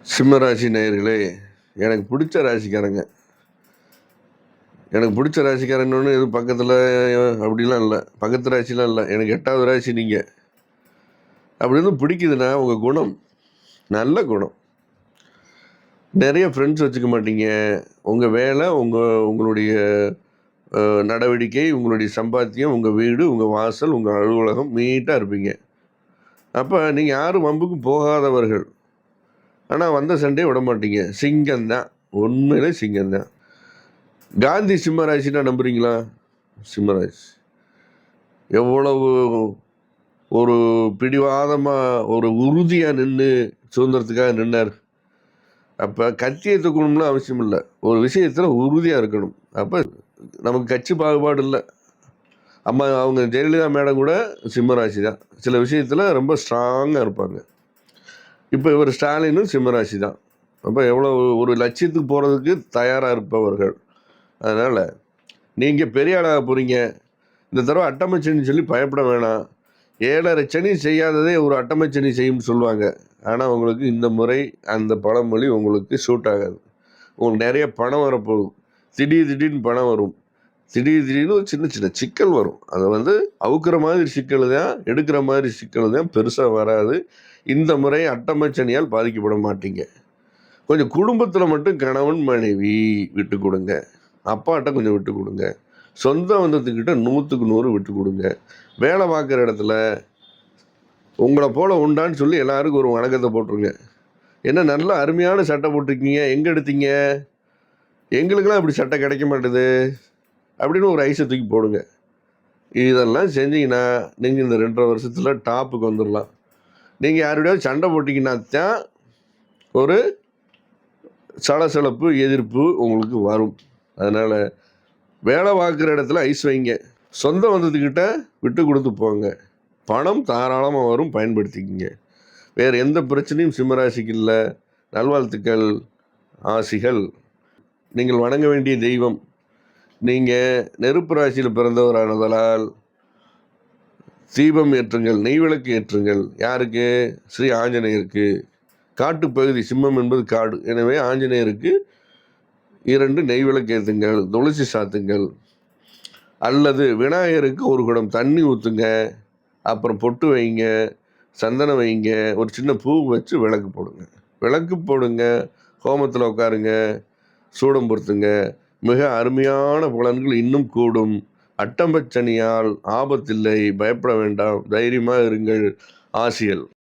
சிம்ம ராசி நேயர்களே, எனக்கு பிடிச்ச ராசிக்காரங்க. எனக்கு பிடிச்ச ராசிக்காரன்னு எதுவும் பக்கத்தில் அப்படிலாம் இல்லை, பக்கத்து ராசிலாம் இல்லை. எனக்கு 8வது ராசி நீங்கள். அப்படி எதுவும் பிடிக்குதுன்னா உங்கள் குணம், நல்ல குணம். நிறைய ஃப்ரெண்ட்ஸ் வச்சுக்க மாட்டீங்க. உங்கள் வேலை, உங்களுடைய நடவடிக்கை, உங்களுடைய சம்பாத்தியம், உங்கள் வீடு, உங்கள் வாசல், உங்கள் அலுவலகம் நீட்டாக இருப்பீங்க. அப்போ நீங்கள் யாரும் வம்புக்கும் போகாதவர்கள். ஆனால் வந்த சண்டையை விட மாட்டீங்க. சிங்கம்தான், உண்மையிலே சிங்கம்தான். காந்தி சிம்ம ராசினா நம்புறீங்களா? சிம்மராசி எவ்வளவு ஒரு பிடிவாதமாக, ஒரு உறுதியாக நின்று சுதந்திரத்துக்காக நின்னார். அப்போ கட்சியை தூக்கணும்னு அவசியம் இல்லை, ஒரு விஷயத்தில் உறுதியாக இருக்கணும். அப்போ நமக்கு கட்சி பாகுபாடு இல்லை. அவங்க ஜெயலலிதா மேடம் கூட சிம்மராசி தான். சில விஷயத்தில் ரொம்ப ஸ்ட்ராங்காக இருப்பாங்க. இப்போ இவர் ஸ்டாலினும் சிம்மராசி தான். அப்போ எவ்வளோ ஒரு லட்சியத்துக்கு போகிறதுக்கு தயாராக இருப்பவர்கள். அதனால் நீங்கள் பெரிய ஆளாக போகிறீங்க. இந்த தடவை அட்டமைச்சனி சொல்லி பயப்பட வேணாம். 7.5 சனி செய்யாததே ஒரு அட்டமைச்சனி செய்யும்னு சொல்லுவாங்க. ஆனால் உங்களுக்கு இந்த முறை அந்த பழமொழி உங்களுக்கு சூட் ஆகாது. உங்களுக்கு நிறைய பணம் வரப்போகுது. திடீர்னு பணம் வரும். திடீர்னு ஒரு சின்ன சின்ன சிக்கல் வரும். அதை அவுக்கிற மாதிரி சிக்கல் தான், எடுக்கிற மாதிரி சிக்கல் தான், பெருசாக வராது. இந்த முறை அட்டமைச்சனியால் பாதிக்கப்பட மாட்டீங்க. கொஞ்சம் குடும்பத்தில் மட்டும் கணவன் மனைவி விட்டு கொடுங்க. அப்பாட்ட கொஞ்சம் விட்டு கொடுங்க. சொந்த பந்தத்துக்கிட்ட 100க்கு 100 விட்டு கொடுங்க. வேலை பார்க்குற இடத்துல உங்களை போல் உண்டான்னு சொல்லி எல்லாருக்கும் ஒரு வணக்கத்தை போட்டுருங்க. என்ன நல்ல அருமையான சட்டை போட்டிருக்கீங்க, எங்கே எடுத்தீங்க? எங்களுக்கெல்லாம் இப்படி சட்டை கிடைக்க மாட்டுது அப்படின்னு ஒரு ஐஸை தூக்கி போடுங்க. இதெல்லாம் செஞ்சீங்கன்னா நீங்கள் இந்த 2.5 வருஷத்தில் டாப்புக்கு வந்துடலாம். நீங்கள் யாரோடையாவது சண்டை போட்டிங்கன்னா தான் ஒரு சலசலப்பு, எதிர்ப்பு உங்களுக்கு வரும். அதனால் வேலை பார்க்குற இடத்துல ஐஸ் வைங்க. சொந்த பந்தத்துக்கிட்ட விட்டு கொடுத்து போங்க. பணம் தாராளமாக வரும், பயன்படுத்திக்கிங்க. வேறு எந்த பிரச்சனையும் சிம்மராசிக்கு இல்லை. நல்வாழ்த்துக்கள், ஆசிகள். நீங்கள் வணங்க வேண்டிய தெய்வம், நீங்கள் நெருப்பு ராசியில் பிறந்தவரானதால் தீபம் ஏற்றுங்கள், நெய்விளக்கு ஏற்றுங்கள். யாருக்கு? ஸ்ரீ ஆஞ்சநேயருக்கு. காட்டுப்பகுதி, சிம்மம் என்பது காடு. எனவே ஆஞ்சநேயருக்கு 2 நெய்விளக்கு ஏற்றுங்கள், துளசி சாத்துங்கள். அல்லது விநாயகருக்கு 1 குடம் தண்ணி ஊற்றுங்க. அப்புறம் பொட்டு வைங்க, சந்தனம் வைங்க, ஒரு சின்ன பூ வச்சு விளக்கு போடுங்க. ஹோமத்தில் உட்காருங்க, சூடம் பொறுத்துங்க. மிக அருமையான பலன்கள் இன்னும் கூடும். அட்டம்பச்சனியால் ஆபத்தில்லை, பயப்பட வேண்டாம், தைரியமாக இருங்கள். ஆசிகள்.